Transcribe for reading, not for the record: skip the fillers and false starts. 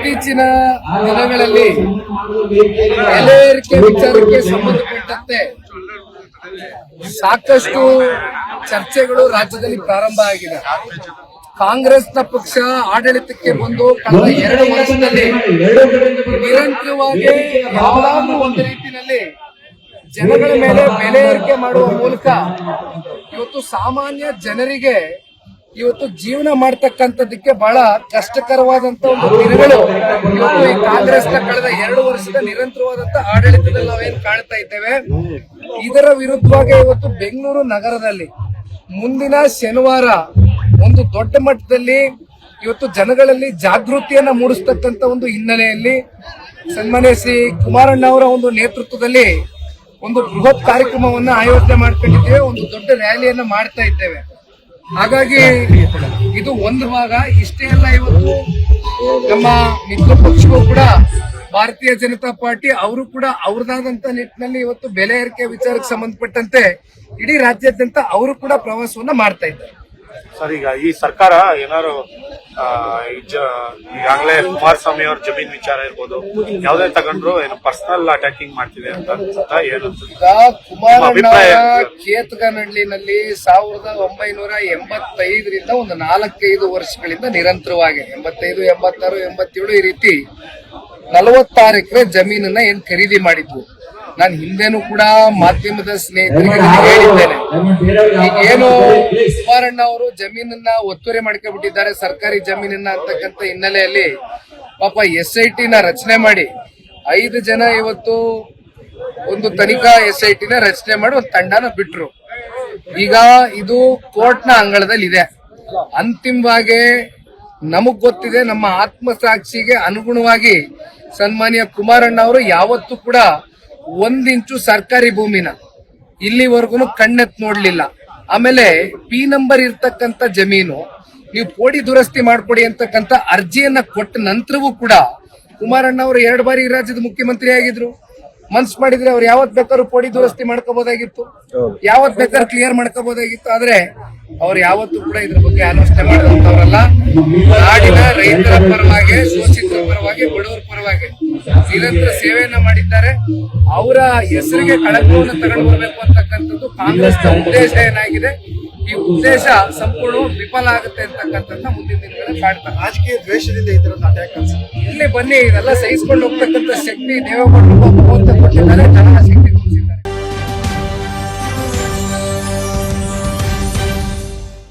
ಇತ್ತೀಚಿನ ದಿನಗಳಲ್ಲಿ ಬೆಲೆ ಏರಿಕೆ ವಿಚಾರಕ್ಕೆ ಸಂಬಂಧಪಟ್ಟಂತೆ ಸಾಕಷ್ಟು ಚರ್ಚೆಗಳು ರಾಜ್ಯದಲ್ಲಿ ಪ್ರಾರಂಭ ಆಗಿದೆ. ಕಾಂಗ್ರೆಸ್ನ ಪಕ್ಷ ಆಡಳಿತಕ್ಕೆ ಬಂದು ಕಳೆದ 2 ವರ್ಷದಲ್ಲಿ ನಿರಂತರವಾಗಿ ಯಾವುದಾದ್ರೂ ಒಂದು ರೀತಿಯಲ್ಲಿ ಜನಗಳ ಮೇಲೆ ಬೆಲೆ ಏರಿಕೆ ಮಾಡುವ ಮೂಲಕ ಇವತ್ತು ಸಾಮಾನ್ಯ ಜನರಿಗೆ ಇವತ್ತು ಜೀವನ ಮಾಡ್ತಕ್ಕಂಥದಕ್ಕೆ ಬಹಳ ಕಷ್ಟಕರವಾದಂತ ಒಂದು ದಿನಗಳು ಇವತ್ತು ಈ ಕಾಂಗ್ರೆಸ್ನ ಕಳೆದ 2 ವರ್ಷದ ನಿರಂತರವಾದಂತ ಆಡಳಿತದಲ್ಲಿ ನಾವೇನ್ ಕಾಣ್ತಾ ಇದ್ದೇವೆ. ಇದರ ವಿರುದ್ಧವಾಗಿ ಇವತ್ತು ಬೆಂಗಳೂರು ನಗರದಲ್ಲಿ ಮುಂದಿನ ಶನಿವಾರ ಒಂದು ದೊಡ್ಡ ಮಟ್ಟದಲ್ಲಿ ಇವತ್ತು ಜನಗಳಲ್ಲಿ ಜಾಗೃತಿಯನ್ನ ಮೂಡಿಸ್ತಕ್ಕಂಥ ಒಂದು ಹಿನ್ನೆಲೆಯಲ್ಲಿ ಸನ್ಮಾನ್ಯ ಶ್ರೀ ಕುಮಾರಣ್ಣ ಅವರ ಒಂದು ನೇತೃತ್ವದಲ್ಲಿ ಒಂದು ಬೃಹತ್ ಕಾರ್ಯಕ್ರಮವನ್ನ ಆಯೋಜನೆ ಮಾಡ್ಕೊಂಡಿದ್ದೇವೆ. ಒಂದು ದೊಡ್ಡ ರ್ಯಾಲಿಯನ್ನ ಮಾಡ್ತಾ ಇದ್ದೇವೆ. ಹಾಗಾಗಿ ಇದು ಒಂದು ಭಾಗ. ಇಷ್ಟೇ ಅಲ್ಲ, ಇವತ್ತು ನಮ್ಮ ಮಿತ್ರ ಪಕ್ಷವೂ ಕೂಡ ಭಾರತೀಯ ಜನತಾ ಪಾರ್ಟಿ ಅವರು ಕೂಡ ಅವ್ರದಾದಂತ ನಿಟ್ಟಿನಲ್ಲಿ ಇವತ್ತು ಬೆಲೆ ಏರಿಕೆ ವಿಚಾರಕ್ಕೆ ಸಂಬಂಧಪಟ್ಟಂತೆ ಇಡೀ ರಾಜ್ಯಾದ್ಯಂತ ಅವರು ಕೂಡ ಪ್ರವಾಸವನ್ನ ಮಾಡ್ತಾ ಇದ್ದಾರೆ. ಸರ್, ಈಗ ಈ ಸರ್ಕಾರ ಏನಾದ್ರು ಈಗಾಗಲೇ ಕುಮಾರಸ್ವಾಮಿ ಅವ್ರ ಜಮೀನ್ ವಿಚಾರ ಇರ್ಬೋದು, ಯಾವುದೇ ತಗೊಂಡ್ರು ಏನು ಪರ್ಸನಲ್ ಅಟ್ಯಾಕಿಂಗ್ ಮಾಡ್ತಿದೆ ಅಂತ ಏನು? ಈಗ ಕುಮಾರಣ್ಣ ಕೇತಗನಹಳ್ಳಿನಲ್ಲಿ 1985ರಿಂದ ಒಂದು 4-5 ವರ್ಷಗಳಿಂದ ನಿರಂತರವಾಗಿ 85, 86, 87 ಈ ರೀತಿ 46 ಎಕರೆ ಜಮೀನನ್ನ ಏನ್ ಖರೀದಿ ಮಾಡಿದ್ವು. ನಾನು ಹಿಂದೆನೂ ಕೂಡ ಮಾಧ್ಯಮದ ಸ್ನೇಹಿತರಿಗೆ ಹೇಳಿದ್ದೇನೆ. ಈಗೇನು ಕುಮಾರಣ್ಣ ಅವರು ಜಮೀನನ್ನ ಒತ್ತುವರಿ ಮಾಡ್ಕೊಂಡ್ಬಿಟ್ಟಿದ್ದಾರೆ, ಸರ್ಕಾರಿ ಜಮೀನನ್ನ ಅಂತಕ್ಕಂಥ ಹಿನ್ನೆಲೆಯಲ್ಲಿ ಪಾಪ SIT ನ ರಚನೆ ಮಾಡಿ 5 ಜನ ಇವತ್ತು ಒಂದು ತನಿಖಾ SIT ನ ರಚನೆ ಮಾಡಿ ಒಂದು ತಂಡನ ಬಿಟ್ರು. ಈಗ ಇದು ಕೋರ್ಟ್ನ ಅಂಗಳದಲ್ಲಿ ಇದೆ. ಅಂತಿಮವಾಗಿ ನಮಗ್ ಗೊತ್ತಿದೆ, ನಮ್ಮ ಆತ್ಮಸಾಕ್ಷಿಗೆ ಅನುಗುಣವಾಗಿ ಸನ್ಮಾನ್ಯ ಕುಮಾರಣ್ಣ ಅವರು ಯಾವತ್ತೂ ಕೂಡ 1 ಇಂಚು ಸರ್ಕಾರಿ ಭೂಮಿನ ಇಲ್ಲಿವರೆಗೂ ಕಣ್ಣೆತ್ ನೋಡ್ಲಿಲ್ಲ. ಆಮೇಲೆ P ನಂಬರ್ ಇರ್ತಕ್ಕಂಥ ಜಮೀನು ನೀವು ಪೋಡಿ ದುರಸ್ತಿ ಮಾಡ್ಕೊಡಿ ಅಂತಕ್ಕಂಥ ಅರ್ಜಿಯನ್ನ ಕೊಟ್ಟ ನಂತರವೂ ಕೂಡ ಕುಮಾರಣ್ಣ ಅವರು 2 ಬಾರಿ ಈ ರಾಜ್ಯದ ಮುಖ್ಯಮಂತ್ರಿ ಆಗಿದ್ರು. ಮನ್ಸ್ ಮಾಡಿದ್ರೆ ಅವ್ರು ಯಾವತ್ ಬೇಕಾದ್ರೂ ಪೋಡಿ ದುರಸ್ತಿ ಮಾಡ್ಕೋಬಹುದಾಗಿತ್ತು, ಯಾವತ್ ಬೇಕಾದ್ರೂ ಕ್ಲಿಯರ್ ಮಾಡ್ಕೋಬಹುದಾಗಿತ್ತು. ಆದ್ರೆ ಅವ್ರು ಯಾವತ್ತೂ ಕೂಡ ಇದ್ರ ಬಗ್ಗೆ ಆಲೋಚನೆ ಮಾಡಿದಂತವ್ರಲ್ಲ. ನಾಡಿನ ರೈತರ ಪರವಾಗಿ, ಶೋಷಿತರ ಪರವಾಗಿ, ಬಡವರ ಪರವಾಗಿ ನಿರಂತರ ಸೇವೆಯನ್ನ ಮಾಡಿದ್ದಾರೆ. ಅವರ ಹೆಸರಿಗೆ ಕಳಂಕವನ್ನು ತಗೊಂಡು ಬರಬೇಕು ಅಂತಕ್ಕಂಥದ್ದು ಕಾಂಗ್ರೆಸ್ನ ಉದ್ದೇಶ ಏನಾಗಿದೆ. ಈ ಉದ್ದೇಶ ಸಂಪೂರ್ಣ ವಿಫಲ ಆಗುತ್ತೆ ಅಂತಕ್ಕಂಥದ್ದನ್ನ ಮುಂದಿನ ದಿನಗಳಲ್ಲಿ ಕಾಡ್ತಾರೆ. ರಾಜಕೀಯ ದ್ವೇಷದಿಂದ ಈ ತರದ ಅಟ್ಯಾಕ್ ಇಲ್ಲಿ ಬನ್ನಿ, ಇದೆಲ್ಲ ಸಹಿಸ್ಕೊಂಡು ಹೋಗ್ತಕ್ಕಂಥ ಶಕ್ತಿ ದೇವೇಗೌಡರು ಭಗವಂತ ಕೊಟ್ಟಿದ್ದಾರೆ. ಜನ